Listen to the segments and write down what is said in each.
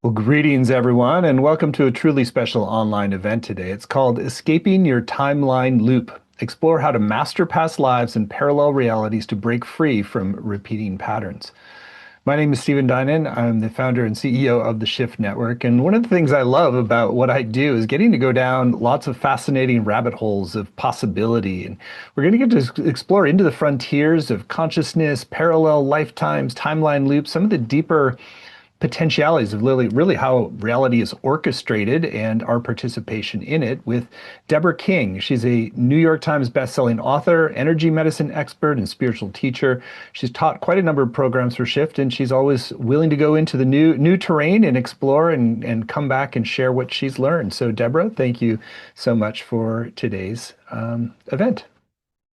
Well, greetings, everyone, and welcome to a truly special online event today. It's called Escaping Your Timeline Loop. Explore how to master past lives and parallel realities to break free from repeating patterns. My name is Stephen Dinan. I'm the founder and CEO of the Shift Network. And one of the things I love about what I do is getting to go down lots of fascinating rabbit holes of possibility. And we're going to get to explore into the frontiers of consciousness, parallel lifetimes, timeline loops, some of the deeper potentialities of really how reality is orchestrated and our participation in it with Deborah King. She's a New York Times bestselling author, energy medicine expert, and spiritual teacher. She's taught quite a number of programs for Shift, and she's always willing to go into the new terrain and explore and come back and share what she's learned. So, Deborah, thank you so much for today's event.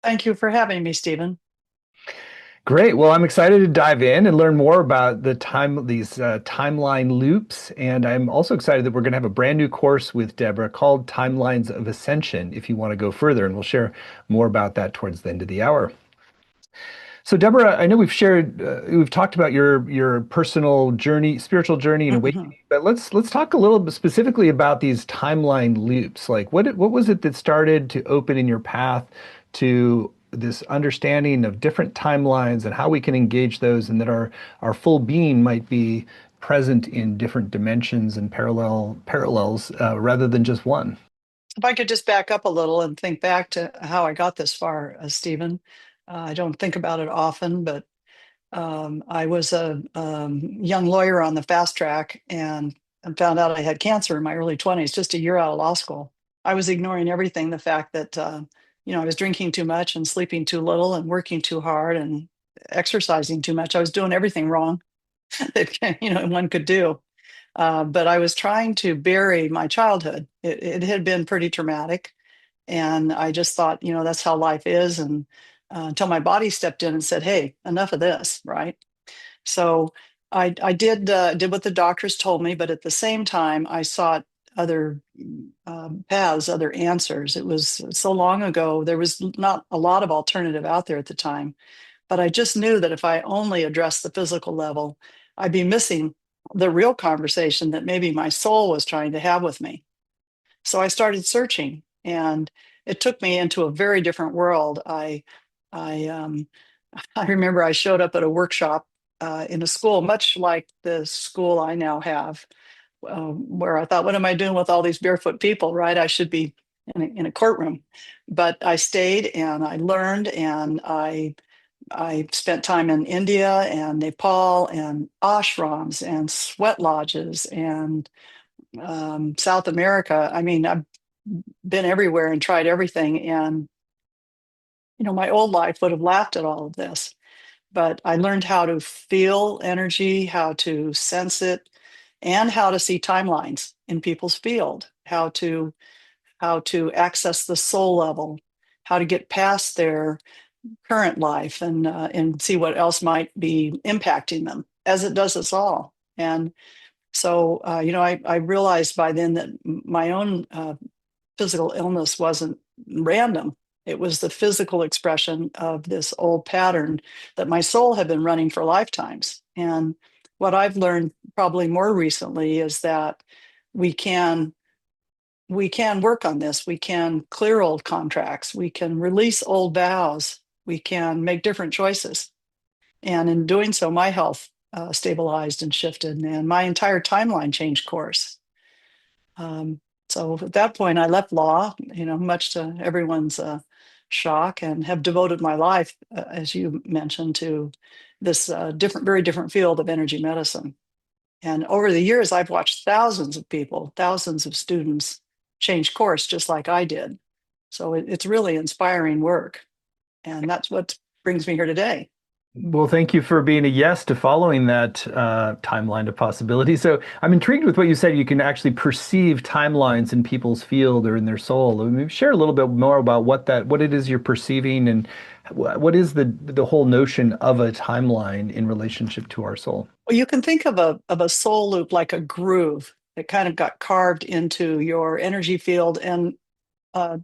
Thank you for having me, Stephen. Great. Well, I'm excited to dive in and learn more about these timeline loops. And I'm also excited that we're going to have a brand new course with Deborah called Timelines of Ascension if you want to go further. And we'll share more about that towards the end of the hour. So, Deborah, I know we've talked about your personal journey, spiritual journey and Mhm. awakening, but let's talk a little bit specifically about these timeline loops. Like, what was it that started to open in your path to this understanding of different timelines and how we can engage those, and that our full being might be present in different dimensions and parallels rather than just one. If I could just back up a little and think back to how I got this far, Stephen. I don't think about it often, but I was a young lawyer on the fast track and found out I had cancer in my early 20s, just a year out of law school. I was ignoring everything, the fact that, I was drinking too much and sleeping too little and working too hard and exercising too much. I was doing everything wrong that, one could do. But I was trying to bury my childhood. It had been pretty traumatic. And I just thought, that's how life is. And until my body stepped in and said, hey, enough of this, right? So I did what the doctors told me, but at the same time, I sought other paths, other answers. It was so long ago, there was not a lot of alternative out there at the time. But I just knew that if I only addressed the physical level, I'd be missing the real conversation that maybe my soul was trying to have with me. So I started searching, and it took me into a very different world. I, um, I remember I showed up at a workshop in a school, much like the school I now have, where I thought, what am I doing with all these barefoot people, right? I should be in a courtroom. But I stayed and I learned, and I spent time in India and Nepal and ashrams and sweat lodges and South America. I mean, I've been everywhere and tried everything. And, my old life would have laughed at all of this. But I learned how to feel energy, how to sense it, and how to see timelines in people's field, how to access the soul level, how to get past their current life and see what else might be impacting them, as it does us all. And so, I realized by then that my own physical illness wasn't random. It was the physical expression of this old pattern that my soul had been running for lifetimes. And what I've learned probably more recently is that we can we can work on this. We can clear old contracts. We can release old vows. We can make different choices. And in doing so, my health stabilized and shifted, and my entire timeline changed course. Um, so at that point, I left law, much to everyone's shock, and have devoted my life, as you mentioned, to this very different field of energy medicine. And over the years, I've watched thousands of people, thousands of students change course just like I did. So it's really inspiring work. And that's what brings me here today. Well, thank you for being a yes to following that timeline of possibility. So I'm intrigued with what you said. You can actually perceive timelines in people's field or in their soul. Maybe share a little bit more about what it is you're perceiving, and what is the whole notion of a timeline in relationship to our soul. Well, you can think of a soul loop like a groove that kind of got carved into your energy field. And let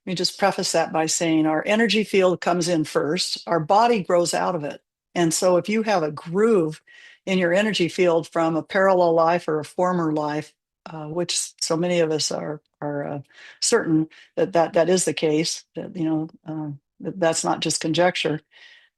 me just preface that by saying our energy field comes in first, our body grows out of it. And so if you have a groove in your energy field from a parallel life or a former life, which so many of us are certain that is the case. That that's not just conjecture.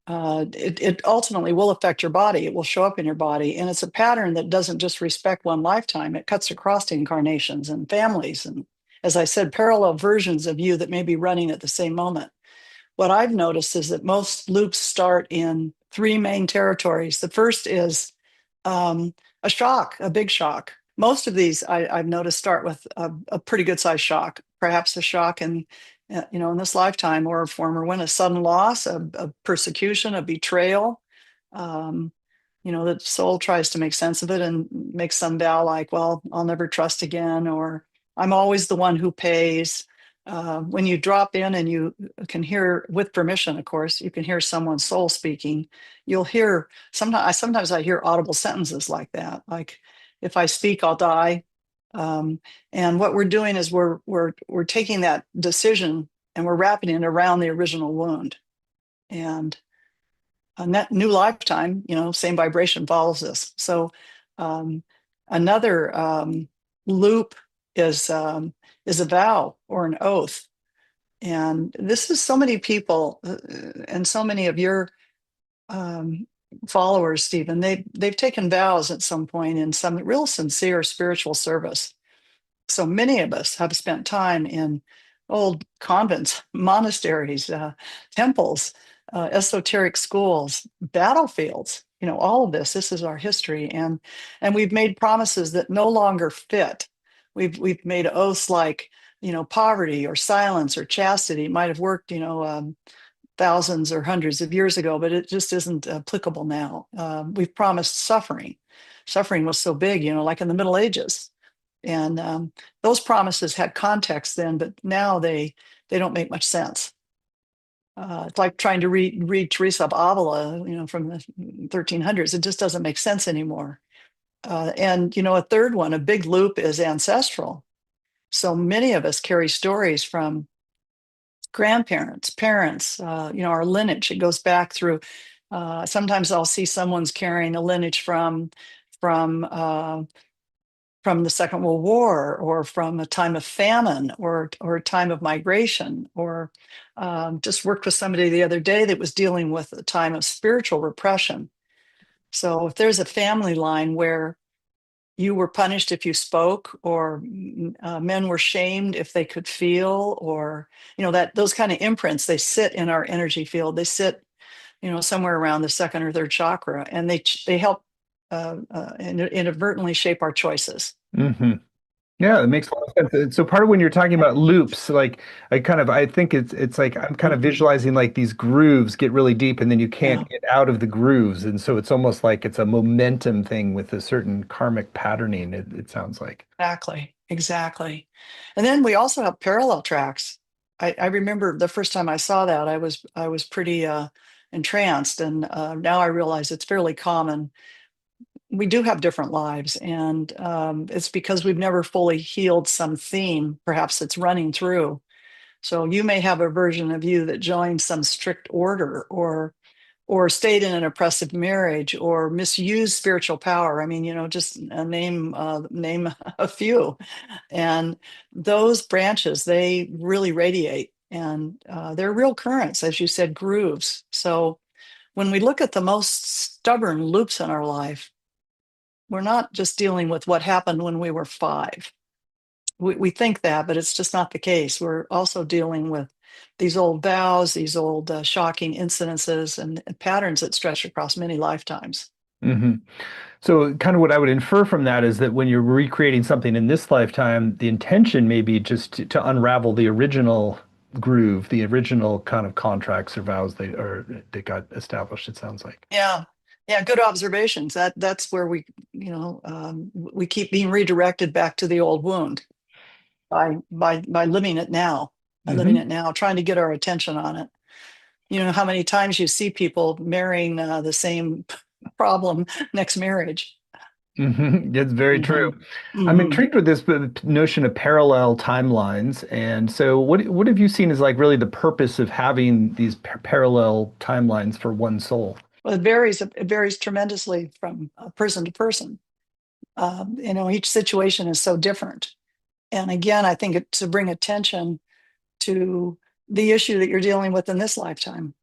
It ultimately will affect your body. It will show up in your body, and it's a pattern that doesn't just respect one lifetime. It cuts across incarnations and families, and as I said, parallel versions of you that may be running at the same moment. What I've noticed is that most loops start in three main territories. The first is a shock, a big shock. Most of these I've noticed start with a pretty good sized shock, perhaps a shock in this lifetime or a former one, a sudden loss, a persecution, a betrayal. Um, the soul tries to make sense of it and makes some vow like, well, I'll never trust again, or I'm always the one who pays. When you drop in and you can hear, with permission, of course, you can hear someone's soul speaking. You'll hear sometimes I hear audible sentences like that, like, "If I speak, I'll die." And what we're doing is we're taking that decision and we're wrapping it around the original wound. And a new lifetime, same vibration follows this. So um, another loop is a vow or an oath. And this is so many people and so many of your um, followers, Stephen, they've taken vows at some point in some real sincere spiritual service. So many of us have spent time in old convents, monasteries, temples, esoteric schools, battlefields. All of this is our history, and we've made promises that no longer fit. We've made oaths like, poverty or silence or chastity. It might have worked, thousands or hundreds of years ago, but it just isn't applicable now. We've promised suffering. Suffering was so big, like in the Middle Ages, and those promises had context then, but now they don't make much sense. It's like trying to read Teresa of Avila, from the 1300s. It just doesn't make sense anymore. And a third one, a big loop, is ancestral. So many of us carry stories from grandparents, parents, our lineage. It goes back through. Sometimes I'll see someone's carrying a lineage from the Second World War, or from a time of famine, or a time of migration, or just worked with somebody the other day that was dealing with a time of spiritual repression. So if there's a family line where you were punished if you spoke, or men were shamed if they could feel, or that those kind of imprints, they sit in our energy field. They sit somewhere around the second or third chakra, and they help inadvertently shape our choices. Hmm. Yeah, it makes a lot of sense. So part of when you're talking about loops, like I think it's like I'm kind of visualizing like these grooves get really deep and then you Yeah, can't get out of the grooves. And so it's almost like it's a momentum thing with a certain karmic patterning, it sounds like. exactly. And then we also have parallel tracks. I remember the first time I saw that, I was pretty entranced, and now I realize it's fairly common. We do have different lives, and it's because we've never fully healed some theme, perhaps, that's running through. So you may have a version of you that joined some strict order, or stayed in an oppressive marriage, or misused spiritual power. I mean, just name a few. And those branches, they really radiate, and they're real currents, as you said, grooves. So when we look at the most stubborn loops in our life, we're not just dealing with what happened when we were 5. We think that, but it's just not the case. We're also dealing with these old vows, these old shocking incidences and patterns that stretch across many lifetimes. Hmm. So kind of what I would infer from that is that when you're recreating something in this lifetime, the intention may be just to unravel the original groove, the original kind of contracts or vows that got established, it sounds like. Yeah, yeah, good observations. That's where we keep being redirected back to the old wound by living it now, Hmm. trying to get our attention on it. How many times you see people marrying the same problem next marriage. Hmm. It's very true. Hmm. I'm Hmm. intrigued with this notion of parallel timelines. And so what have you seen as like really the purpose of having these parallel timelines for one soul? Well, it varies tremendously from person to person. Each situation is so different. And again, I think to bring attention to the issue that you're dealing with in this lifetime.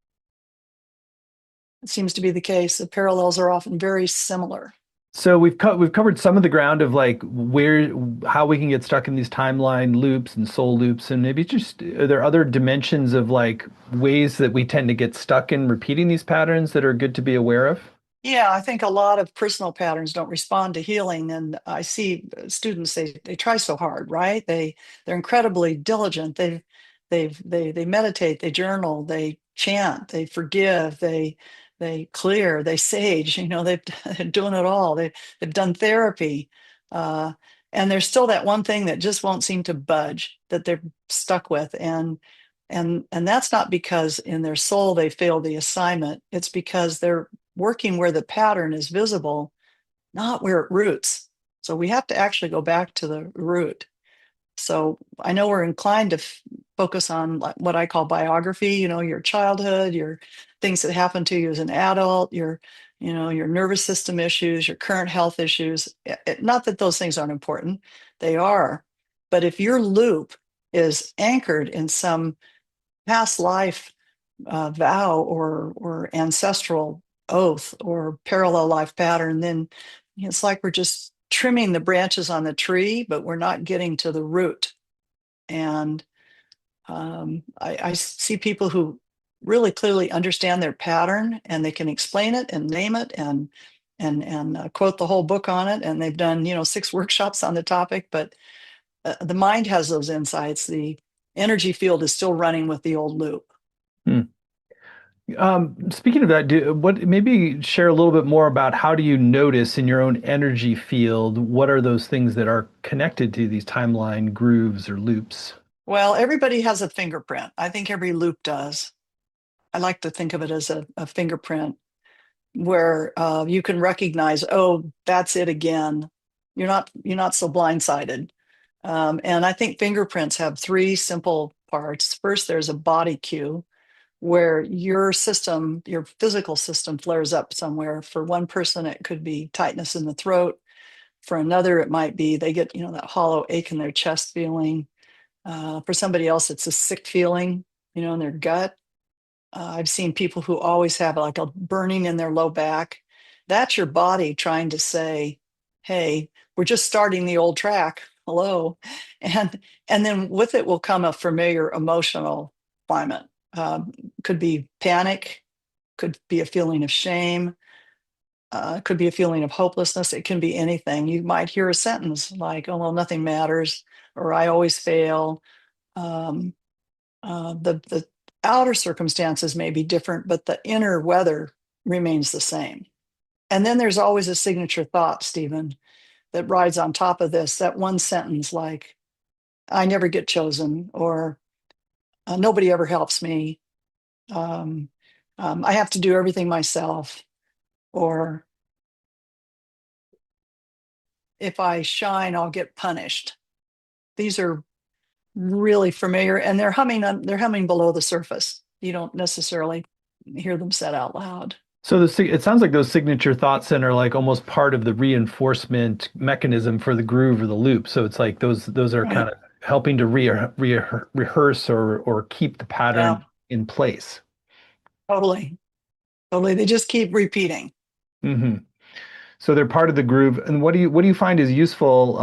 It seems to be the case. The parallels are often very similar. So we've covered some of the ground of like where how we can get stuck in these timeline loops and soul loops, and maybe just are there other dimensions of like ways that we tend to get stuck in repeating these patterns that are good to be aware of? Yeah, I think a lot of personal patterns don't respond to healing, and I see students they try so hard, right? They're incredibly diligent. They meditate, they journal, they chant, they forgive, they clear, they sage. They're doing it all. They've done therapy, uh, and there's still that one thing that just won't seem to budge that they're stuck with, and that's not because in their soul they failed the assignment. It's because they're working where the pattern is visible, not where it roots. So we have to actually go back to the root. So I know we're inclined to focus on what I call biography, your childhood, your things that happened to you as an adult, your nervous system issues, your current health issues. Not that those things aren't important, they are. But if your loop is anchored in some past life vow or ancestral oath or parallel life pattern, then it's like we're just trimming the branches on the tree, but we're not getting to the root. And I see people who really clearly understand their pattern and they can explain it and name it and quote the whole book on it. And they've done 6 workshops on the topic, but the mind has those insights. The energy field is still running with the old loop. Hmm. Speaking of that, what maybe share a little bit more about how do you notice in your own energy field what are those things that are connected to these timeline grooves or loops? Well, everybody has a fingerprint. I think every loop does. I like to think of it as a fingerprint where you can recognize, oh, that's it again. You're not so blindsided. And I think fingerprints have 3 simple parts. First, there's a body cue where your system, your physical system, flares up somewhere. For one person, it could be tightness in the throat. For another, it might be they get that hollow ache in their chest feeling. For somebody else, it's a sick feeling, in their gut. I've seen people who always have like a burning in their low back. That's your body trying to say, "Hey, we're just starting the old track. Hello," and then with it will come a familiar emotional climate. Could be panic, could be a feeling of shame, could be a feeling of hopelessness. It can be anything. You might hear a sentence like, "Oh well, nothing matters," or "I always fail." Um, the outer circumstances may be different, but the inner weather remains the same. And then there's always a signature thought, Stephen, that rides on top of this. That one sentence like, "I never get chosen," or "Nobody ever helps me," um, "I have to do everything myself," or "If I shine, I'll get punished." These are really familiar, and they're humming below the surface. You don't necessarily hear them said out loud. So it sounds like those signature thoughts then are like almost part of the reinforcement mechanism for the groove or the loop. So it's like those are kind Right. of helping to rehearse or keep the Yeah, pattern in place. totally. Totally. They just keep repeating. Hmm. So they're part of the groove. And what do you find is useful?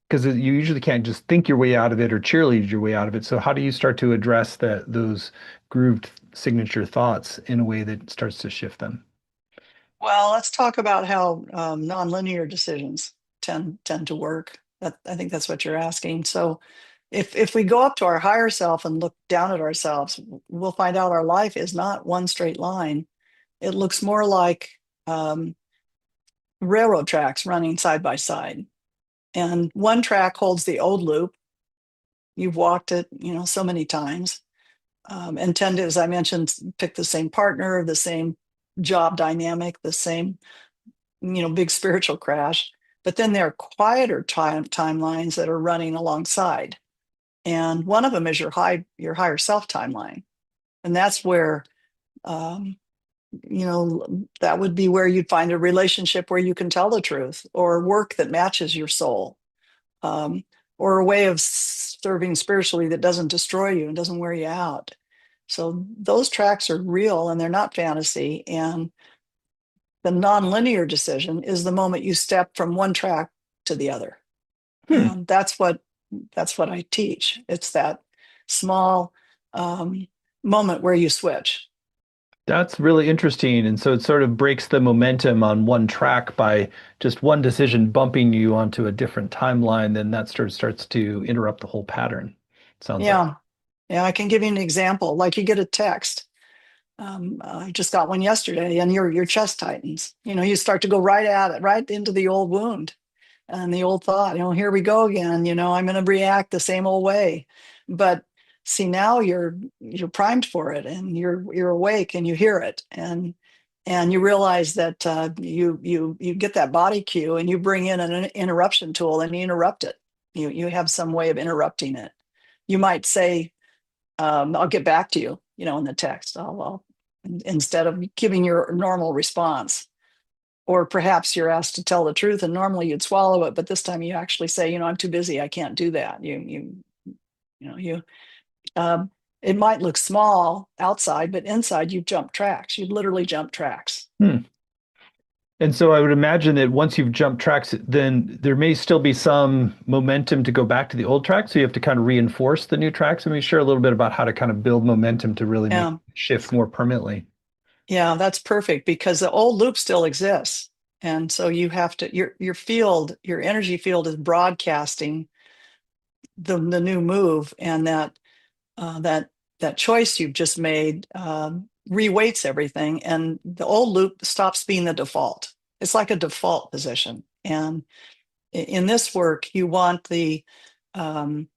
Because you usually can't just think your way out of it or cheerlead your way out of it. So how do you start to address those grooved signature thoughts in a way that starts to shift them? Well, let's talk about how nonlinear decisions tend to work. I think that's what you're asking. So, if we go up to our higher self and look down at ourselves, we'll find out our life is not one straight line. It looks more like um, railroad tracks running side by side, and one track holds the old loop. You've walked it, so many times, and tend to, as I mentioned, pick the same partner, the same job dynamic, the same big spiritual crash. But then there are quieter timelines that are running alongside, and one of them is your higher self timeline, and that's where um, that would be where you'd find a relationship where you can tell the truth, or work that matches your soul, um, or a way of serving spiritually that doesn't destroy you and doesn't wear you out. So those tracks are real and they're not fantasy. And the nonlinear decision is the moment you step from one track to the other. Hmm. And that's what I teach. It's that small um, moment where you switch. That's really interesting. And so it sort of breaks the momentum on one track by just one decision bumping you onto a different timeline. Then that sort of starts to interrupt the whole pattern. Sounds like. Yeah. Yeah. I can give you an example. Like you get a text. I just got one yesterday, and your chest tightens. You start to go right at it, right into the old wound and the old thought. Here we go again. I'm going to react the same old way. But see, now you're primed for it, and you're awake, and you hear it, and you realize that you get that body cue, and you bring in an interruption tool, and you interrupt it. You have some way of interrupting it. You might say, I'll get back to you, in the text. I'll instead of giving your normal response. Or perhaps you're asked to tell the truth, and normally you'd swallow it, but this time you actually say, I'm too busy, I can't do that. You um, it might look small outside, but inside you jump tracks. You literally jump tracks. Hmm. And so I would imagine that once you've jumped tracks, then there may still be some momentum to go back to the old track. So you have to kind of reinforce the new tracks. And we share a little bit about how to kind of build momentum to really make Yeah, the shift more permanently. yeah, that's perfect, because the old loop still exists. And so you have to, your field, your energy field is broadcasting the new move, and that choice you've just made reweights everything, and the old loop stops being the default. It's like a default position. And in this work, you want um,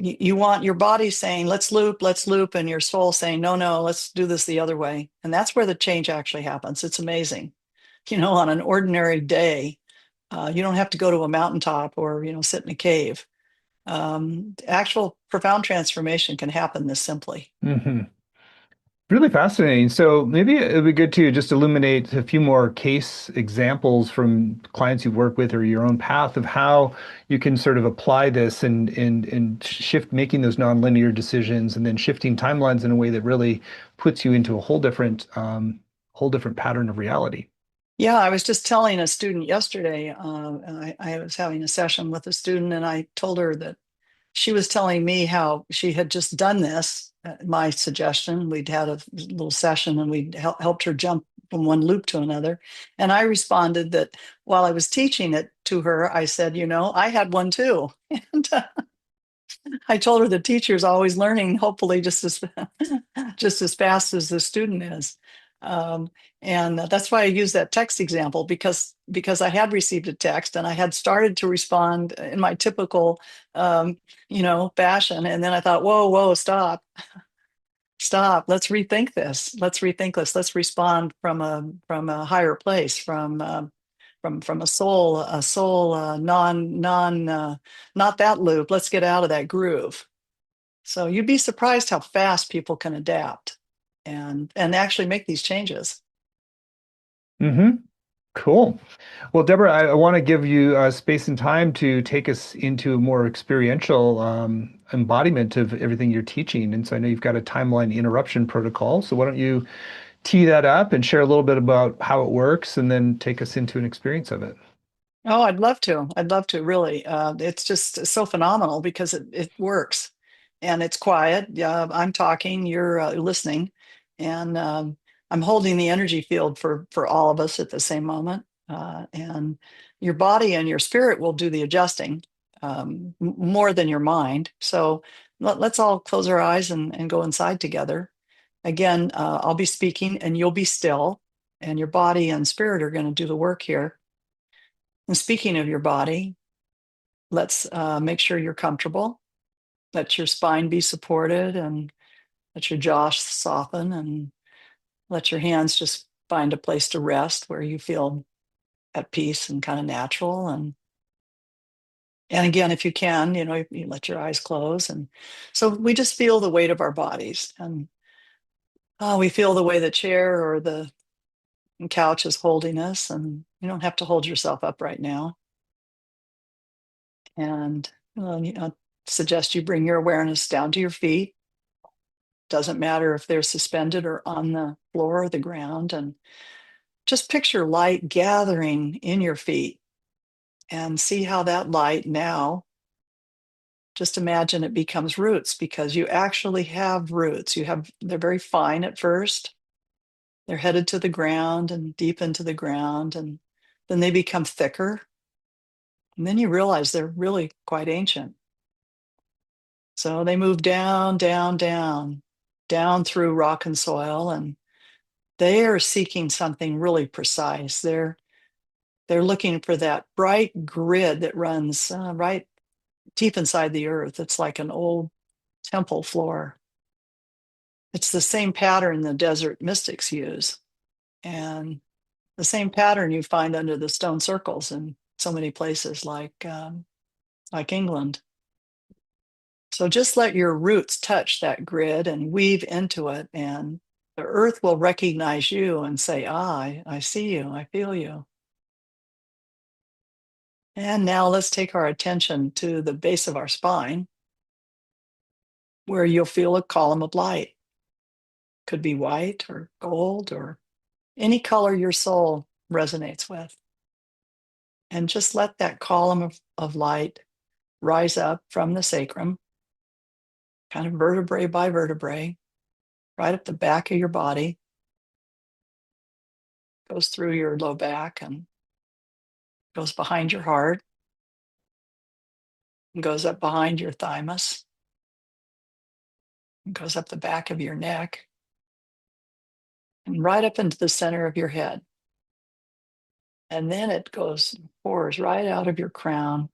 you want your body saying, let's loop, and your soul saying, no, no, let's do this the other way. And that's where the change actually happens. It's amazing. On an ordinary day, you don't have to go to a mountaintop or sit in a cave. Actual profound transformation can happen this simply. Hmm. Really fascinating. So maybe it would be good to just illuminate a few more case examples from clients you've worked with or your own path of how you can sort of apply this and shift making those nonlinear decisions and then shifting timelines in a way that really puts you into a whole different pattern of reality. Yeah, I was just telling a student yesterday. I was having a session with a student, and I told her that she was telling me how she had just done this. At my suggestion, we'd had a little session, and we'd helped her jump from one loop to another. And I responded that while I was teaching it to her, I said, I had one too. And I told her the teacher's always learning, hopefully just as just as fast as the student is. Um, and that's why I use that text example, because I had received a text, and I had started to respond in my typical fashion, and then I thought, whoa, stop, let's rethink this, let's respond from a higher place, from a soul not that loop. Let's get out of that groove. So you'd be surprised how fast people can adapt and actually make these changes. Hmm. Cool. Well, Deborah, I want to give you space and time to take us into a more experiential embodiment of everything you're teaching. And so I know you've got a timeline interruption protocol. So why don't you tee that up and share a little bit about how it works and then take us into an experience of it? Oh, I'd love to. I'd love to, really. It's just so phenomenal because it works, and it's quiet. I'm talking, you're listening, and I'm holding the energy field for all of us at the same moment. And your body and your spirit will do the adjusting, more than your mind. So let's all close our eyes and go inside together. Again, I'll be speaking, and you'll be still, and your body and spirit are going to do the work here. And speaking of your body, let's make sure you're comfortable. Let your spine be supported, and let your jaw soften, and let your hands just find a place to rest where you feel at peace and kind of natural. And again, if you can, you let your eyes close. And so we just feel the weight of our bodies. And We feel the way the chair or the couch is holding us, and you don't have to hold yourself up right now. And I suggest you bring your awareness down to your feet. Doesn't matter if they're suspended or on the floor or the ground. And just picture light gathering in your feet and see how that light now, just imagine it becomes roots, because you actually have roots. They're very fine at first. They're headed to the ground and deep into the ground, and then they become thicker. And then you realize they're really quite ancient. So they move down, down, down, down through rock and soil, and they are seeking something really precise. They're looking for that bright grid that runs right deep inside the earth. It's like an old temple floor. It's the same pattern the desert mystics use, and the same pattern you find under the stone circles in so many places like England. So just let your roots touch that grid and weave into it, and the earth will recognize you and say, I see you, I feel you. And now let's take our attention to the base of our spine, where you'll feel a column of light. Could be white or gold or any color your soul resonates with. And just let that column of light rise up from the sacrum, kind of vertebrae by vertebrae, right up the back of your body, goes through your low back and goes behind your heart, and goes up behind your thymus, and goes up the back of your neck, and right up into the center of your head. And then it pours right out of your crown.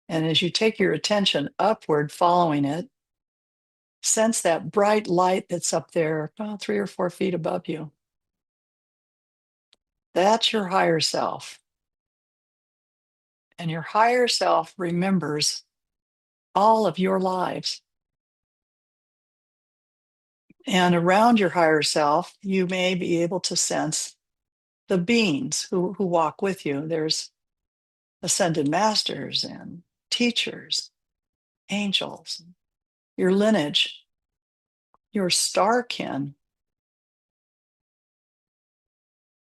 And as you take your attention upward, following it, sense that bright light that's up there, about 3 or 4 feet above you. That's your higher self. And your higher self remembers all of your lives. And around your higher self, you may be able to sense the beings who walk with you. There's ascended masters and teachers, angels, your lineage, your star kin,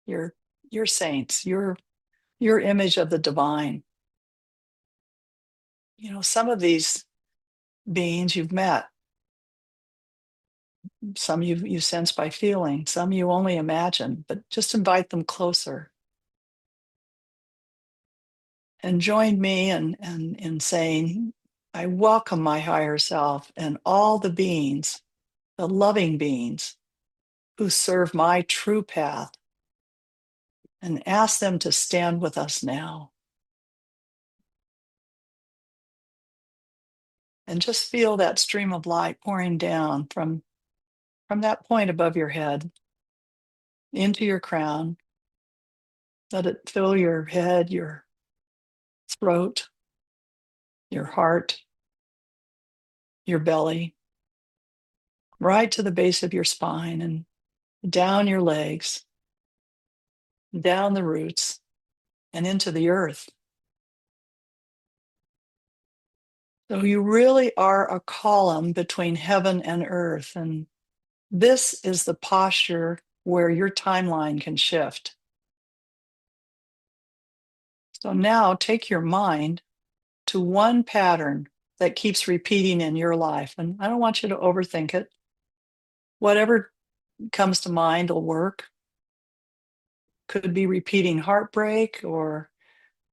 your saints, your image of the divine. Some of these beings you've met, some you sense by feeling, some you only imagine, but just invite them closer. And join me in saying, I welcome my higher self and all the beings, the loving beings who serve my true path, and ask them to stand with us now. And just feel that stream of light pouring down from that point above your head into your crown. Let it fill your head, your throat, your heart, your belly, right to the base of your spine and down your legs, down the roots, and into the earth. So you really are a column between heaven and earth. And this is the posture where your timeline can shift. So now take your mind to one pattern that keeps repeating in your life. And I don't want you to overthink it. Whatever comes to mind will work. Could be repeating heartbreak, or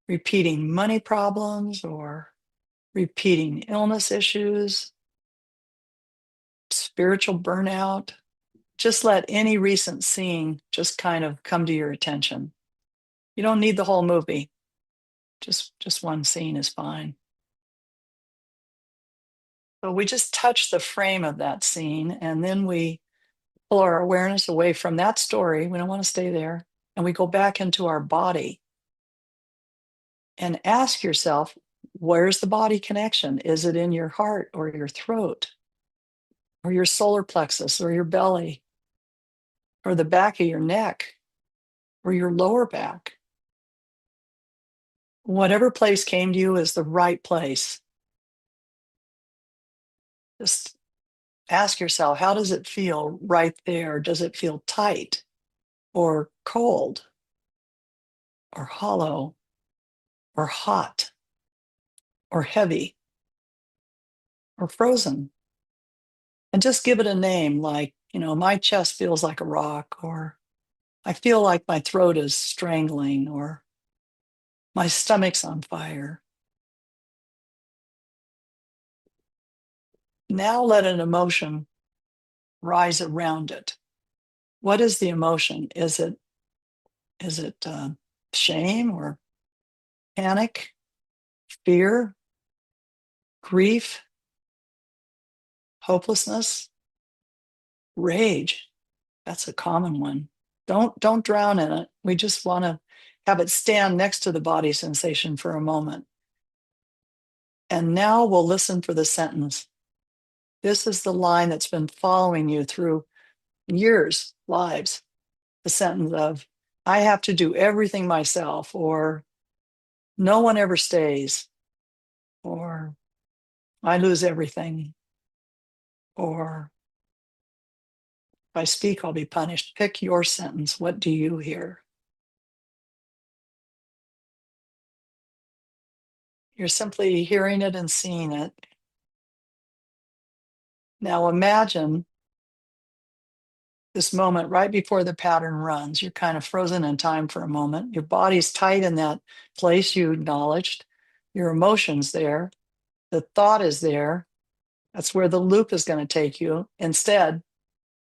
repeating money problems, or repeating illness issues, spiritual burnout. Just let any recent scene just kind of come to your attention. You don't need the whole movie. Just one scene is fine. So we just touch the frame of that scene, and then we pull our awareness away from that story. We don't want to stay there. And we go back into our body and ask yourself, where's the body connection? Is it in your heart or your throat? or your solar plexus, or your belly, or the back of your neck, or your lower back. Whatever place came to you is the right place. Just ask yourself, how does it feel right there? Does it feel tight or cold or hollow or hot or heavy or frozen? And just give it a name, like, my chest feels like a rock, or I feel like my throat is strangling, or my stomach's on fire. Now let an emotion rise around it. What is the emotion? Is it shame or panic, fear, grief, hopelessness, rage? That's a common one. Don't drown in it. We just want to have it stand next to the body sensation for a moment. And now we'll listen for the sentence. This is the line that's been following you through years, lives. The sentence of, I have to do everything myself, or no one ever stays, or I lose everything, or if I speak, I'll be punished. Pick your sentence. What do you hear? You're simply hearing it and seeing it. Now imagine this moment right before the pattern runs. You're kind of frozen in time for a moment. Your body's tight in that place you acknowledged. Your emotion's there. The thought is there. That's where the loop is going to take you. Instead,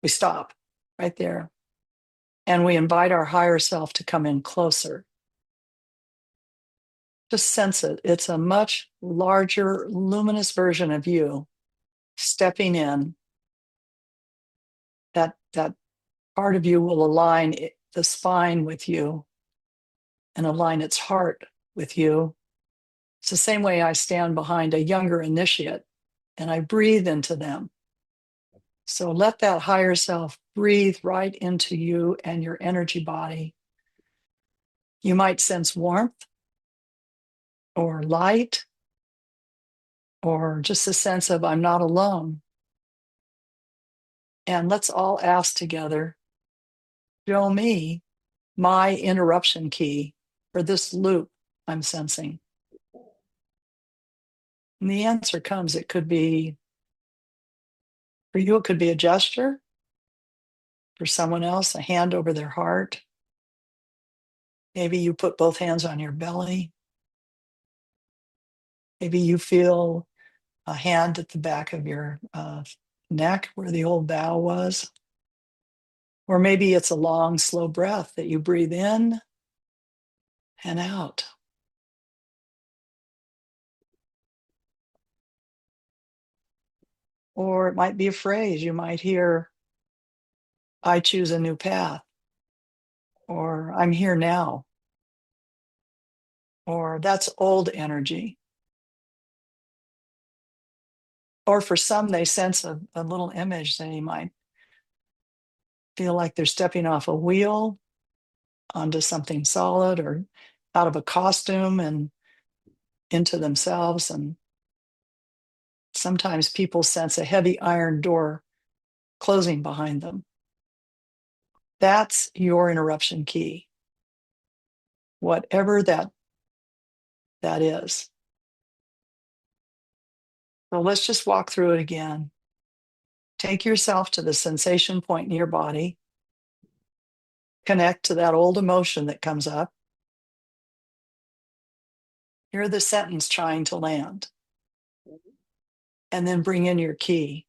we stop right there and we invite our higher self to come in closer. Just sense it. It's a much larger, luminous version of you stepping in. That part of you will align the spine with you and align its heart with you. It's the same way I stand behind a younger initiate and I breathe into them. So let that higher self breathe right into you and your energy body. You might sense warmth or light, or just a sense of I'm not alone. And let's all ask together, show me my interruption key for this loop I'm sensing. And the answer comes, it could be, for you, it could be a gesture. For someone else, a hand over their heart. Maybe you put both hands on your belly. Maybe you feel a hand at the back of your neck where the old bow was. Or maybe it's a long, slow breath that you breathe in and out. Or it might be a phrase. You might hear, I choose a new path. Or I'm here now. Or that's old energy. Or for some, they sense a little image. They might feel like they're stepping off a wheel onto something solid, or out of a costume and into themselves. And sometimes people sense a heavy iron door closing behind them. That's your interruption key, whatever that is. So let's just walk through it again. Take yourself to the sensation point in your body. Connect to that old emotion that comes up. Hear the sentence trying to land. And then bring in your key.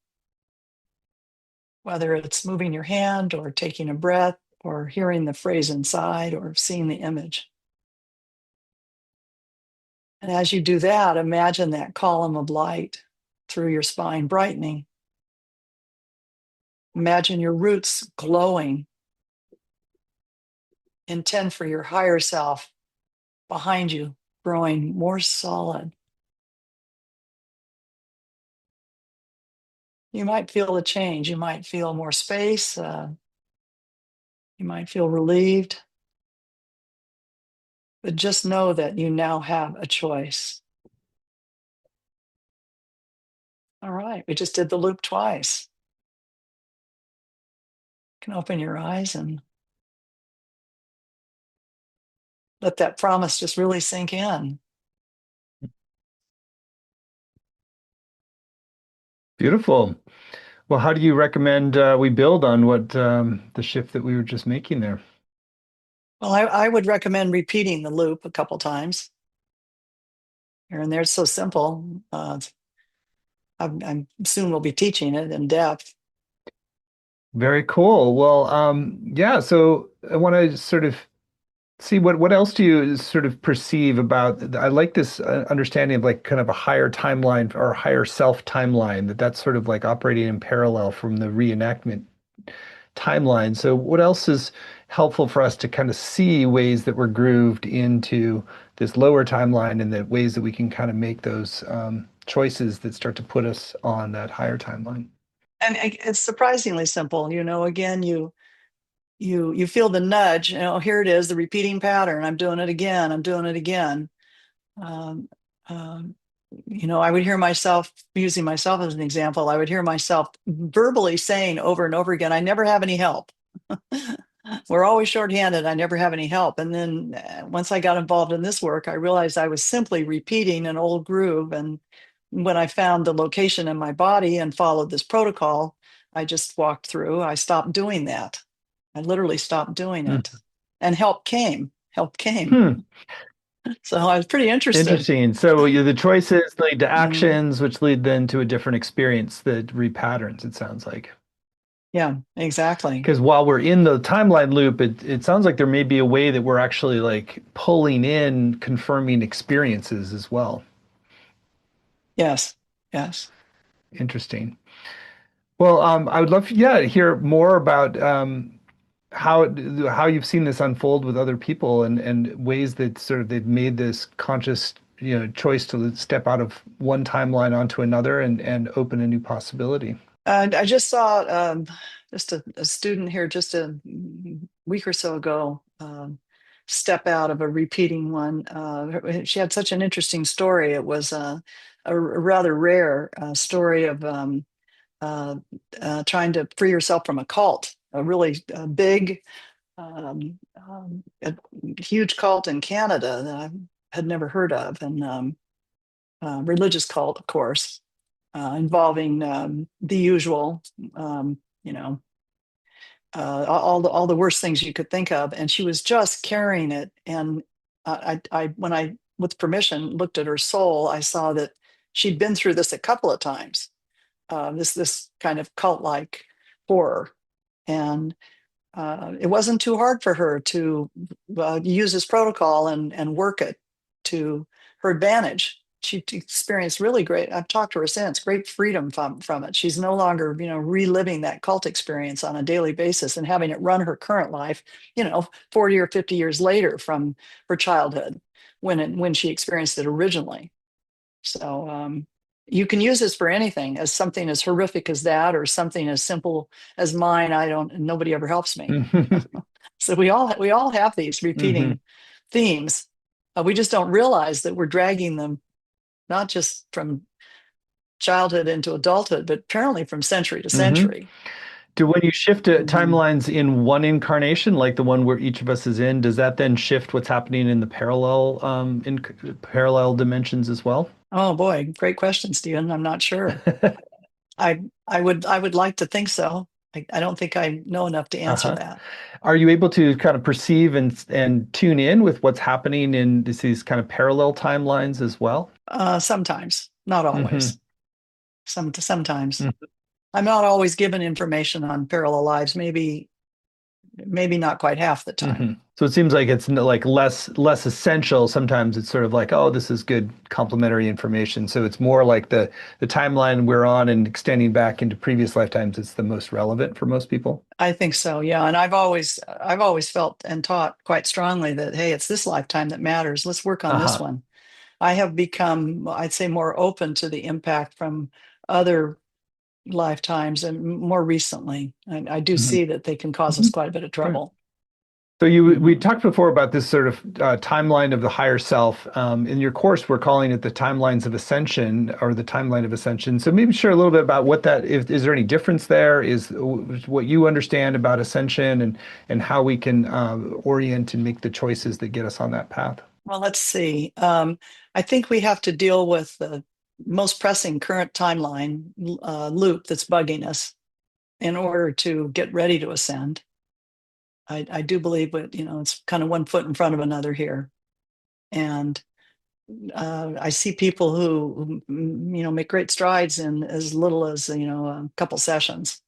Whether it's moving your hand or taking a breath or hearing the phrase inside or seeing the image. And as you do that, imagine that column of light through your spine brightening. Imagine your roots glowing. Intend for your higher self behind you, growing more solid. you might feel a change. You might feel more space. You might feel relieved. But just know that you now have a choice. All right, we just did the loop twice. You can open your eyes and let that promise just really sink in. Beautiful. Well, how do you recommend we build on what the shift that we were just making there? Well, I would recommend repeating the loop a couple times here and there. It's so simple. I'm soon will be teaching it in depth. Very cool. Well, yeah, so I want to sort of see what else do you sort of perceive about I like this understanding of like kind of a higher timeline or higher self timeline that's sort of like operating in parallel from the reenactment timeline. So what else is helpful for us to kind of see ways that we're grooved into this lower timeline and the ways that we can kind of make those choices that start to put us on that higher timeline? And it's surprisingly simple. Again, you feel the nudge. Here it is, the repeating pattern. I'm doing it again. I'm doing it again. Um, um, I would hear myself, using myself as an example, I would hear myself verbally saying over and over again, I never have any help. We're always shorthanded. I never have any help. And then once I got involved in this work, I realized I was simply repeating an old groove. And when I found the location in my body and followed this protocol, I just walked through. I stopped doing that. I literally stopped doing it. And help came. Help came. Hmm. So I was pretty interested. Interesting. So the choices lead to Mhm. actions, which lead then to a different experience that repatterns, it sounds like. Yeah, exactly. Because while we're in the timeline loop, it sounds like there may be a way that we're actually like pulling in confirming experiences as well. Yes. Yes. Interesting. Well, I would love, yeah, to hear more about how you've seen this unfold with other people and ways that sort of they've made this conscious, choice to step out of one timeline onto another and open a new possibility. And I just saw just a student here just a week or so ago step out of a repeating one. She had such an interesting story. It was a rather rare story of uh, trying to free herself from a cult, a really big, a huge cult in Canada that I had never heard of, and religious cult, of course, involving the usual, um, you know, all the worst things you could think of, and she was just carrying it. And when I, with permission, looked at her soul, I saw that she'd been through this a couple of times. This kind of cult like horror, and it wasn't too hard for her to use this protocol and work it to her advantage. She experienced really great. I've talked to her since. Great freedom from it. She's no longer, reliving that cult experience on a daily basis and having it run her current life. 40 or 50 years later from her childhood, when she experienced it originally. So you can use this for anything, as something as horrific as that, or something as simple as mine. Nobody ever helps me. Hmm. So we all have these repeating themes. We just don't realize that we're dragging them not just from childhood into adulthood, but apparently from century to Hmm. century. Do when you shift to Mhm. timelines in one incarnation, like the one where each of us is in, does that then shift what's happening in the parallel dimensions as well? Oh boy, great question, Stephen. I'm not sure. I would like to think so. I don't think I know enough to answer Uh-huh. that. Are you able to kind of perceive and tune in with what's happening in these kind of parallel timelines as well? Sometimes, not Hmm. always. Sometimes I'm not always given information on parallel lives. Maybe not quite half the time. Hmm. So it seems like it's like less essential. Sometimes it's sort of like, oh, this is good complementary information. So it's more like the timeline we're on and extending back into previous lifetimes. It's the most relevant for most people. I think so, yeah. And I've always felt and taught quite strongly that, hey, it's this lifetime that matters. Let's work on this Uh-huh. one. I have become, I'd say, more open to the impact from other lifetimes and more recently. I do Mhm. see that they can cause us Mhm. quite a bit of Great. trouble. So we Hmm. talked before about this sort of timeline of the higher self. In your course, we're calling it the timelines of ascension or the timeline of ascension. So maybe share a little bit about what that if is there any difference there? Is what you understand about ascension and how we can orient and make the choices that get us on that path. Well, let's see. I think we have to deal with the most pressing current timeline loop that's bugging us in order to get ready to ascend. I do believe, but it's kind of one foot in front of another here. And I see people who make great strides in as little as a couple sessions,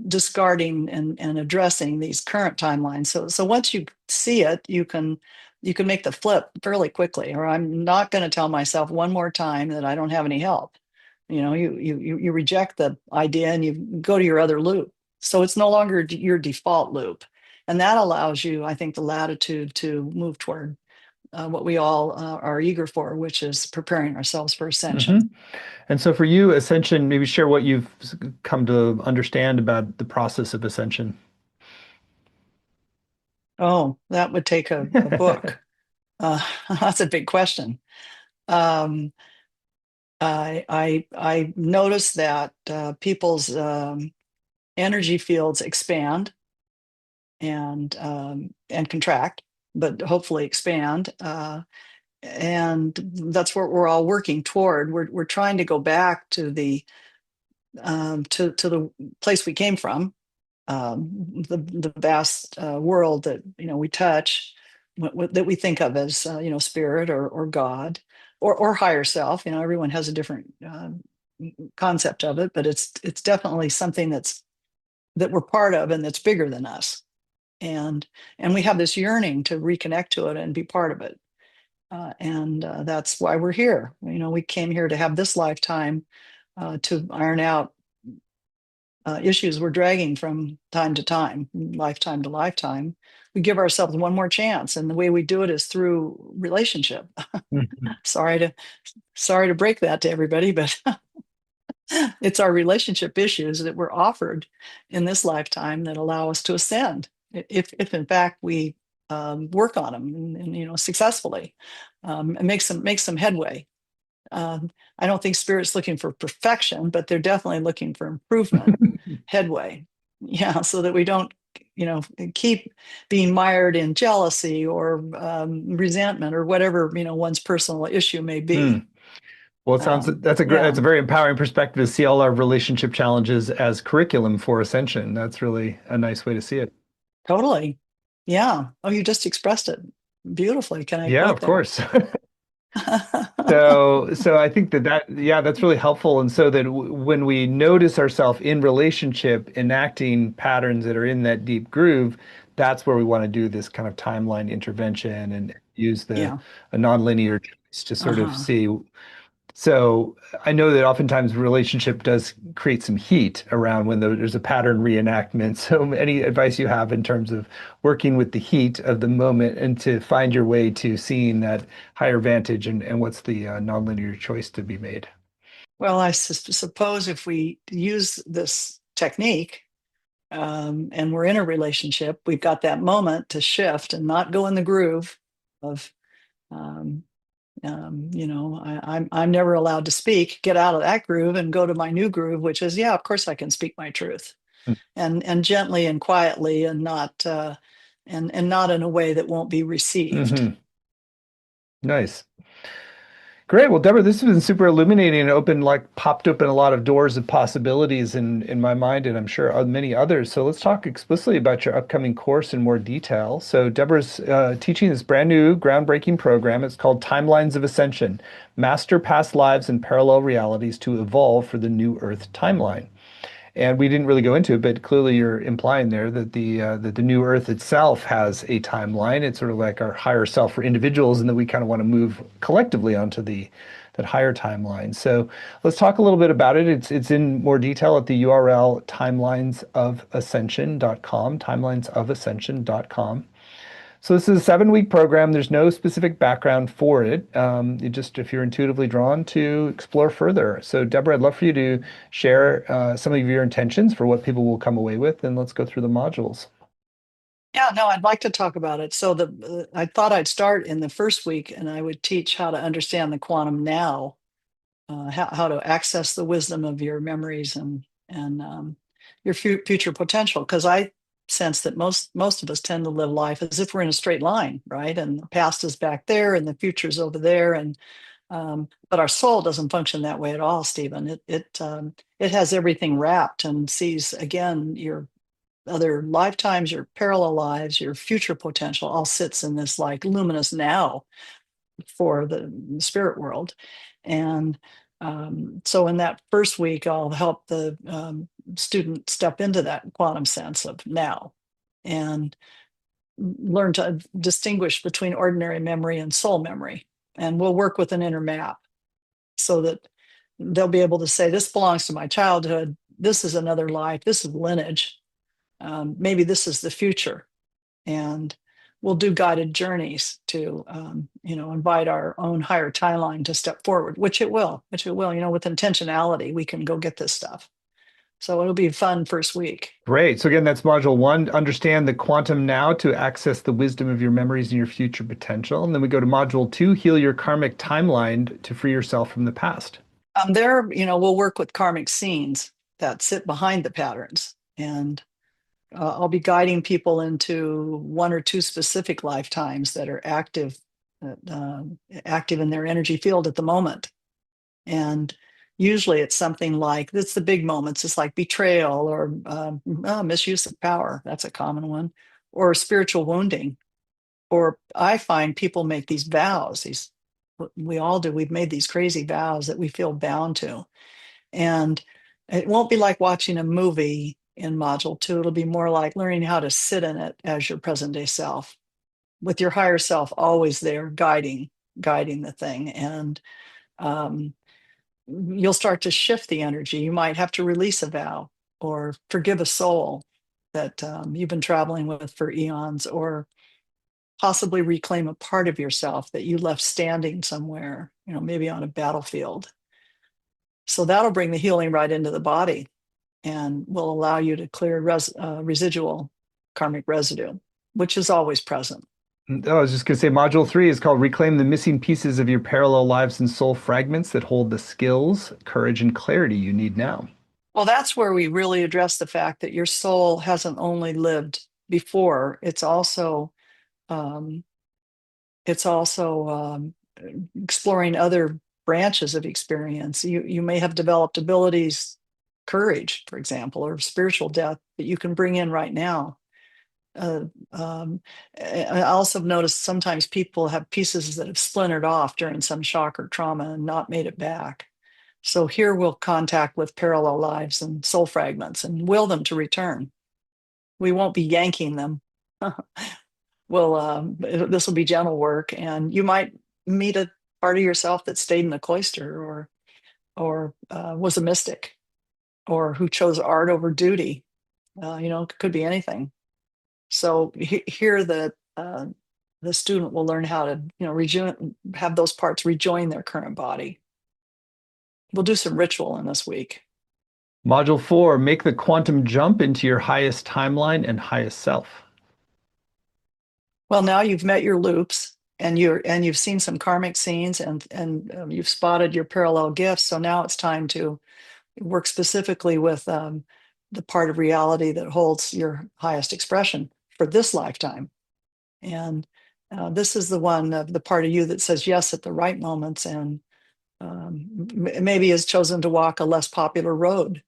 discarding and addressing these current timelines. So once you see it, you can make the flip fairly quickly. Or I'm not going to tell myself one more time that I don't have any help. You reject the idea and you go to your other loop. So it's no longer your default loop, and that allows you, I think, the latitude to move toward what we all are eager for, which is preparing ourselves for Hmm. ascension. And so for you, ascension, maybe share what you've come to understand about the process of ascension. Oh, that would take a book. Uh, that's a big question. Um, I noticed that people's energy fields expand and contract, but hopefully expand. And that's what we're all working toward. We're trying to go back to the place we came from, the vast world that we touch, that we think of as spirit or God or higher self. Everyone has a different concept of it, but it's definitely something that we're part of and that's bigger than us. And we have this yearning to reconnect to it and be part of it. And that's why we're here. We came here to have this lifetime to iron out issues we're dragging from time to time, lifetime to lifetime. We give ourselves one more chance, and the way we do it is through relationship. Mhm. Sorry to break that to everybody, but it's our relationship issues that we're offered in this lifetime that allow us to ascend, if in fact we work on them and successfully, and make some headway. I don't think spirit's looking for perfection, but they're definitely looking for improvement, headway. Yeah, so that we don't, you know, keep being mired in jealousy or resentment or whatever, one's personal issue may Hmm. be. Well, it sounds that's Yeah, a very empowering perspective to see all our relationship challenges as curriculum for ascension. That's really a nice way to see it. totally. Yeah. Oh, you just expressed it beautifully. Can I Yeah, quote of that? course. So I think yeah, that's really helpful. And so that when we notice ourselves in relationship enacting patterns that are in that deep groove, that's where we want to do this kind of timeline intervention and use Yeah. a nonlinear choice to sort of Uh-huh. see. So I know that oftentimes relationship does create some heat around when there's a pattern reenactment. So any advice you have in terms of working with the heat of the moment and to find your way to seeing that higher vantage and what's the nonlinear choice to be made? Well, I suppose if we use this technique, and we're in a relationship, we've got that moment to shift and not go in the groove of, um, I'm never allowed to speak. Get out of that groove and go to my new groove, which is, yeah, of course I can speak my truth, and gently and quietly, and not and not in a way that won't be received. Mm-hmm. Nice. Great. Well, Deborah, this has been super illuminating and popped open a lot of doors of possibilities in my mind, and I'm sure many others. So let's talk explicitly about your upcoming course in more detail. So Deborah's teaching this brand new, groundbreaking program. It's called Timelines of Ascension: Master Past Lives and Parallel Realities to Evolve for the New Earth Timeline. And we didn't really go into it, but clearly you're implying there that the new Earth itself has a timeline. It's sort of like our higher self for individuals, and that we kind of want to move collectively onto the that higher timeline. So let's talk a little bit about it. It's in more detail at the URL timelinesofascension.com, timelinesofascension.com. So this is a 7 week program. There's no specific background for it. If you're intuitively drawn to explore further. So Deborah, I'd love for you to share some of your intentions for what people will come away with, and let's go through the modules. Yeah, no, I'd like to talk about it. So I thought I'd start in the first week, and I would teach how to understand the quantum now, how to access the wisdom of your memories and your future potential. Because I sense that most of us tend to live life as if we're in a straight line, right? And the past is back there, and the future is over there, and but our soul doesn't function that way at all, Stephen. It has everything wrapped and sees again your other lifetimes, your parallel lives, your future potential all sits in this like luminous now for the spirit world. And so in that first week, I'll help the student step into that quantum sense of now and learn to distinguish between ordinary memory and soul memory. And we'll work with an inner map so that they'll be able to say, this belongs to my childhood. This is another life. This is lineage. Maybe this is the future. And we'll do guided journeys to, invite our own higher timeline to step forward, which it will, with intentionality, we can go get this stuff. So it'll be a fun first week. Great. So again, that's module one, understand the quantum now to access the wisdom of your memories and your future potential. And then we go to module two, heal your karmic timeline to free yourself from the past. We'll work with karmic scenes that sit behind the patterns. And I'll be guiding people into one or two specific lifetimes that are active in their energy field at the moment. And usually it's something like, it's the big moments. It's like betrayal or misuse of power. That's a common one. Or spiritual wounding. Or I find people make these vows. We all do. We've made these crazy vows that we feel bound to. And it won't be like watching a movie in module two. It'll be more like learning how to sit in it as your present day self, with your higher self always there guiding the thing. And you'll start to shift the energy. You might have to release a vow or forgive a soul that you've been traveling with for eons, or possibly reclaim a part of yourself that you left standing somewhere, maybe on a battlefield. So that'll bring the healing right into the body and will allow you to clear residual karmic residue, which is always present. Oh, I was just going to say module three is called Reclaim the Missing Pieces of Your Parallel Lives and Soul Fragments that hold the skills, courage, and clarity you need now. Well, that's where we really address the fact that your soul hasn't only lived before, it's also um, exploring other branches of experience. You may have developed abilities, courage, for example, or spiritual depth that you can bring in right now. I also noticed sometimes people have pieces that have splintered off during some shock or trauma and not made it back. So here we'll contact with parallel lives and soul fragments and will them to return. We won't be yanking them. This will be gentle work, and you might meet a part of yourself that stayed in the cloister, or was a mystic, or who chose art over duty. It could be anything. So here the student will learn how to have those parts rejoin their current body. We'll do some ritual in this week. Module four, make the quantum jump into your highest timeline and highest self. Well, now you've met your loops, and you've seen some karmic scenes, and you've spotted your parallel gifts. So now it's time to work specifically with the part of reality that holds your highest expression for this lifetime. And this is the one of the part of you that says yes at the right moments, and maybe has chosen to walk a less popular road.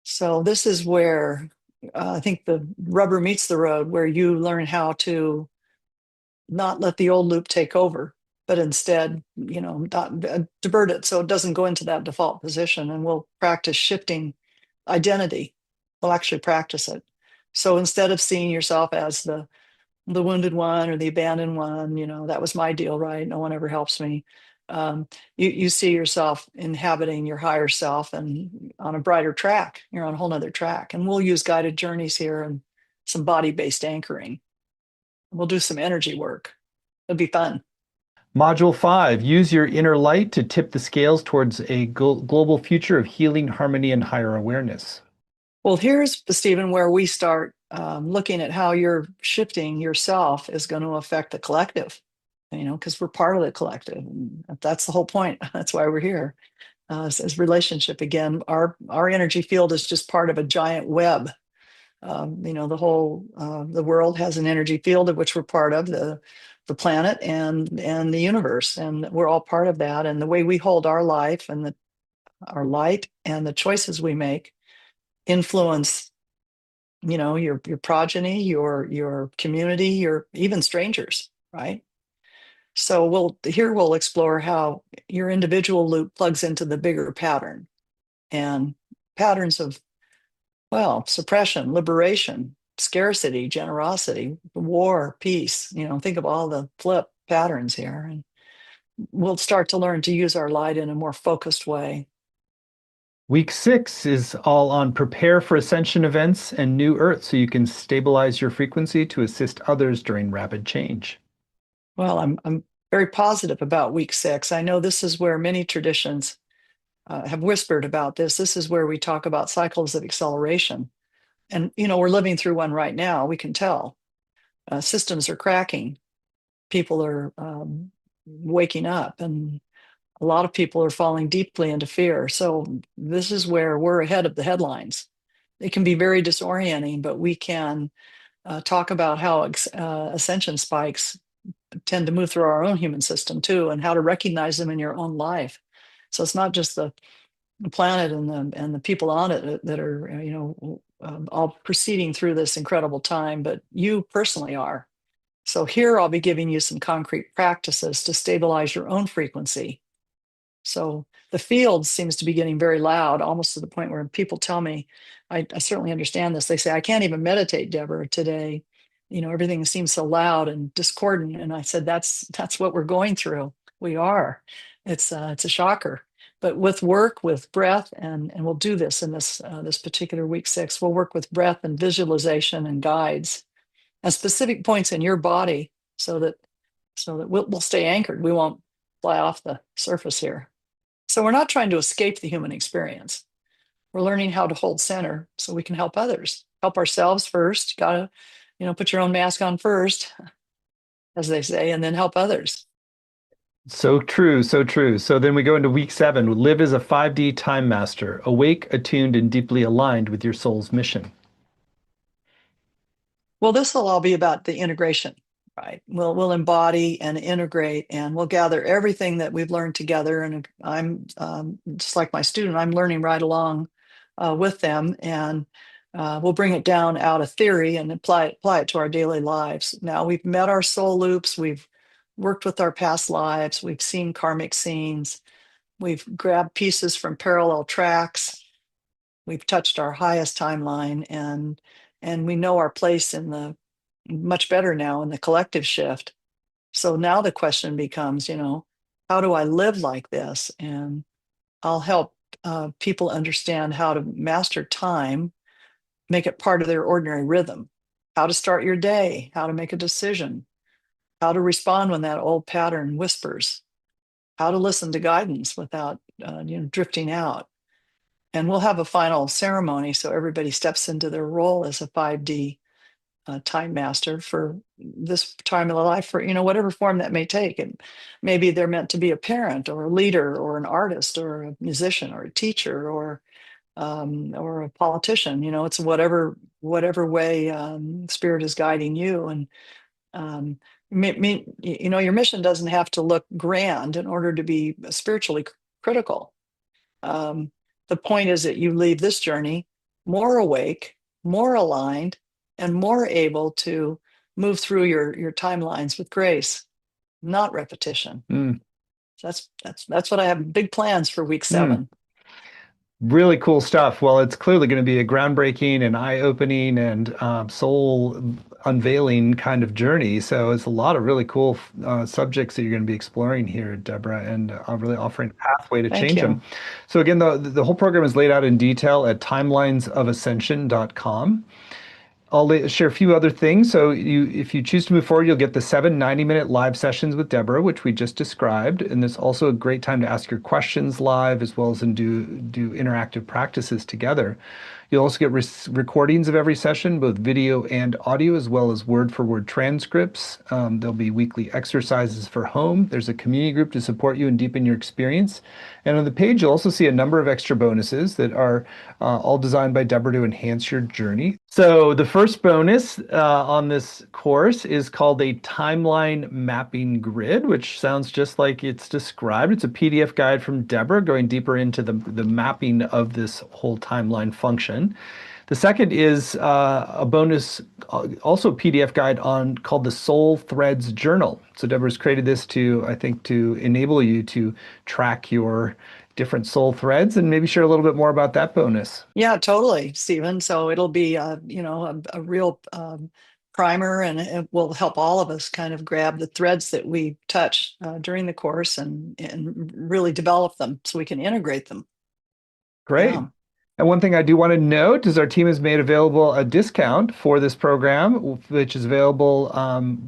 So this is where I think the rubber meets the road, where you learn how to not let the old loop take over, but instead, not divert it so it doesn't go into that default position. And we'll practice shifting identity. We'll actually practice it. So instead of seeing yourself as the wounded one or the abandoned one, that was my deal, right? No one ever helps me. You see yourself inhabiting your higher self and on a brighter track. You're on a whole nother track. And we'll use guided journeys here and some body-based anchoring. we'll do some energy work. It'll be fun. Module 5, use your inner light to tip the scales towards a global future of healing, harmony, and higher awareness. Well, here's, Stephen, where we start looking at how you're shifting yourself is going to affect the collective, because we're part of the collective. And that's the whole point. That's why we're here. As relationship, again, our energy field is just part of a giant web. The world has an energy field of which we're part of, the planet and the universe, and we're all part of that. And the way we hold our life and our light and the choices we make influence, your progeny, your community, your even strangers, right? So we'll explore how your individual loop plugs into the bigger pattern, and patterns of, well, suppression, liberation, scarcity, generosity, war, peace. Think of all the flip patterns here, and we'll start to learn to use our light in a more focused way. Week 6 is all on prepare for ascension events and new earth so you can stabilize your frequency to assist others during rapid change. Well, I'm very positive about week 6. I know this is where many traditions have whispered about this. This is where we talk about cycles of acceleration. And, we're living through one right now. We can tell systems are cracking. People are waking up, and a lot of people are falling deeply into fear. So this is where we're ahead of the headlines. It can be very disorienting, but we can talk about how ascension spikes tend to move through our own human system too, and how to recognize them in your own life. So it's not just the planet and the people on it that are all proceeding through this incredible time, but you personally are. So here I'll be giving you some concrete practices to stabilize your own frequency. So the field seems to be getting very loud, almost to the point where people tell me, I certainly understand this. They say, I can't even meditate, Deborah, today. Everything seems so loud and discordant. And I said, that's what we're going through. We are. It's a shocker. But with work, with breath, and we'll do this in this particular week 6. We'll work with breath and visualization and guides and specific points in your body, so that we'll stay anchored. We won't fly off the surface here. So we're not trying to escape the human experience. We're learning how to hold center so we can help others, help ourselves first. Got to, put your own mask on first, as they say, and then help others. So true, so true. So then we go into week 7. Live as a 5D time master, awake, attuned, and deeply aligned with your soul's mission. Well, this will all be about the integration, right? We'll embody and integrate, and we'll gather everything that we've learned together. And I'm just like my student, I'm learning right along with them, and we'll bring it down out of theory and apply it to our daily lives. Now we've met our soul loops, we've worked with our past lives, we've seen karmic scenes, we've grabbed pieces from parallel tracks, we've touched our highest timeline, and we know our place in the much better now in the collective shift. So now the question becomes, how do I live like this? And I'll help people understand how to master time, make it part of their ordinary rhythm, how to start your day, how to make a decision, how to respond when that old pattern whispers, how to listen to guidance without drifting out. And we'll have a final ceremony so everybody steps into their role as a 5D time master for this time of their life, for whatever form that may take. And maybe they're meant to be a parent or a leader or an artist or a musician or a teacher or a politician. It's whatever way spirit is guiding you. And your mission doesn't have to look grand in order to be spiritually critical. The point is that you leave this journey more awake, more aligned, and more able to move through your timelines with grace, not repetition. So that's what I have, big plans for week 7. Really cool stuff. Well, it's clearly going to be a groundbreaking and eye-opening and soul unveiling kind of journey. So it's a lot of really cool subjects that you're going to be exploring here, Deborah, and really offering a pathway to change them. So again, the whole program is laid out in detail at timelinesofascension.com. I'll share a few other things. So if you choose to move forward, you'll get the 7 90-minute live sessions with Deborah, which we just described. And there's also a great time to ask your questions live as well as do interactive practices together. You'll also get recordings of every session, both video and audio, as well as word-for-word transcripts. There'll be weekly exercises for home. There's a community group to support you and deepen your experience. And on the page, you'll also see a number of extra bonuses that are all designed by Deborah to enhance your journey. So the first bonus on this course is called a timeline mapping grid, which sounds just like it's described. It's a PDF guide from Deborah going deeper into the mapping of this whole timeline function. The second is a bonus, also PDF guide on called the Soul Threads Journal. So Deborah's created this I think, to enable you to track your different soul threads and maybe share a little bit more about that bonus. Yeah, totally, Stephen. So it'll be, a real primer, and it will help all of us kind of grab the threads that we touch during the course and really develop them so we can integrate them. Great. Yeah. And one thing I do want to note is our team has made available a discount for this program, which is available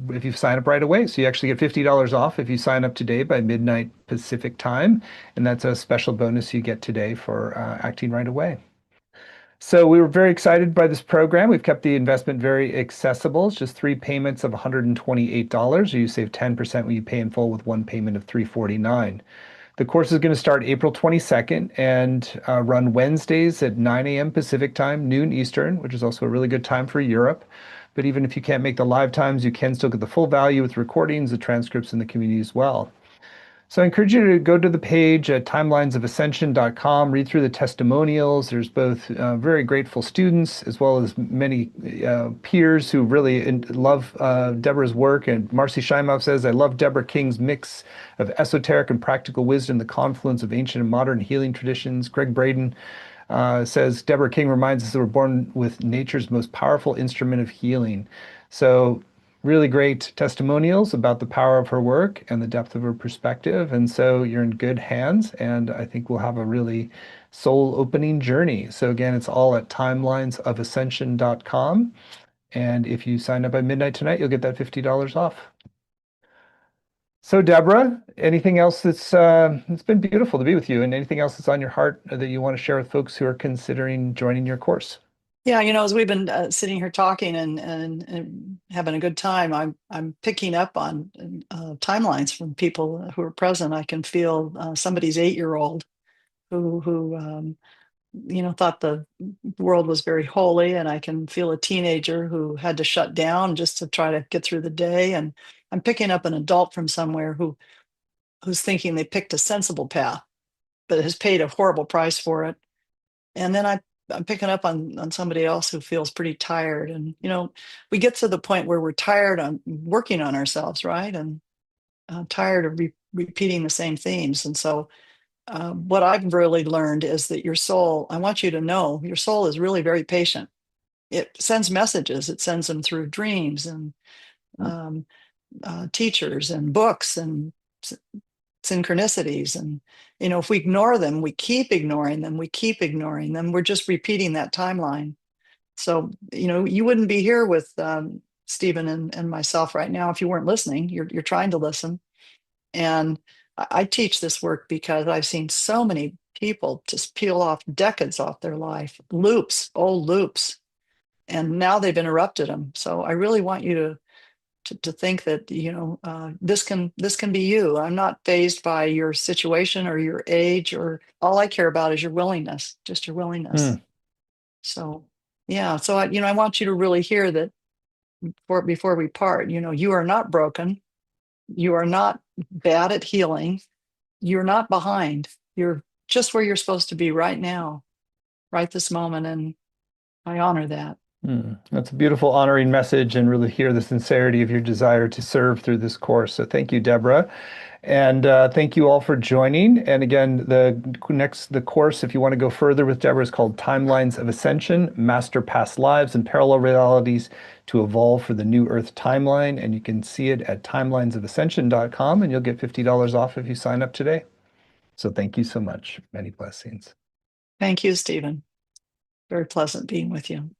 if you sign up right away. So you actually get $50 off if you sign up today by midnight Pacific time. And that's a special bonus you get today for acting right away. So we were very excited by this program. We've kept the investment very accessible. It's just 3 payments of $128, or you save 10% when you pay in full with one payment of $349. The course is going to start April 22nd and run Wednesdays at 9 a.m. Pacific time, noon Eastern, which is also a really good time for Europe. But even if you can't make the live times, you can still get the full value with recordings, the transcripts, and the community as well. So I encourage you to go to the page at timelinesofascension.com, read through the testimonials. There's both very grateful students as well as many peers who really love Deborah's work. And Marcy Scheimoff says, I love Deborah King's mix of esoteric and practical wisdom, the confluence of ancient and modern healing traditions. Greg Braden says, Deborah King reminds us that we're born with nature's most powerful instrument of healing. So really great testimonials about the power of her work and the depth of her perspective. And so you're in good hands, and I think we'll have a really soul-opening journey. So again, it's all at timelinesofascension.com. And if you sign up by midnight tonight, you'll get that $50 off. So Deborah, anything else it's been beautiful to be with you, and anything else that's on your heart that you want to share with folks who are considering joining your course? Yeah, as we've been sitting here talking and having a good time, I'm picking up on timelines from people who are present. I can feel somebody's 8-year-old who thought the world was very holy, and I can feel a teenager who had to shut down just to try to get through the day. And I'm picking up an adult from somewhere who's thinking they picked a sensible path, but has paid a horrible price for it. And then I'm picking up on somebody else who feels pretty tired. And, we get to the point where we're tired on working on ourselves, right? And tired of repeating the same themes. And so what I've really learned is that your soul, I want you to know, your soul is really very patient. It sends messages. It sends them through dreams and um, teachers and books and synchronicities. And if we ignore them, we keep ignoring them, we're just repeating that timeline. So you wouldn't be here with Stephen and myself right now if you weren't listening. You're trying to listen. And I teach this work because I've seen so many people just peel off decades off their life, old loops, and now they've interrupted them. So I really want you to think that this can be you. I'm not fazed by your situation or your age, or all I care about is your willingness, just your willingness. So yeah, so I want you to really hear that before we part. You are not broken. You are not bad at healing. You're not behind. You're just where you're supposed to be right now, right this moment, and I honor that. That's a beautiful honoring message, and really hear the sincerity of your desire to serve through this course. So thank you, Deborah. And thank you all for joining. And again, the course, if you want to go further with Deborah, is called Timelines of Ascension, Master Past Lives and Parallel Realities to Evolve for the New Earth Timeline. And you can see it at timelinesofascension.com, and you'll get $50 off if you sign up today. So thank you so much. Many blessings. Thank you, Stephen. Very pleasant being with you.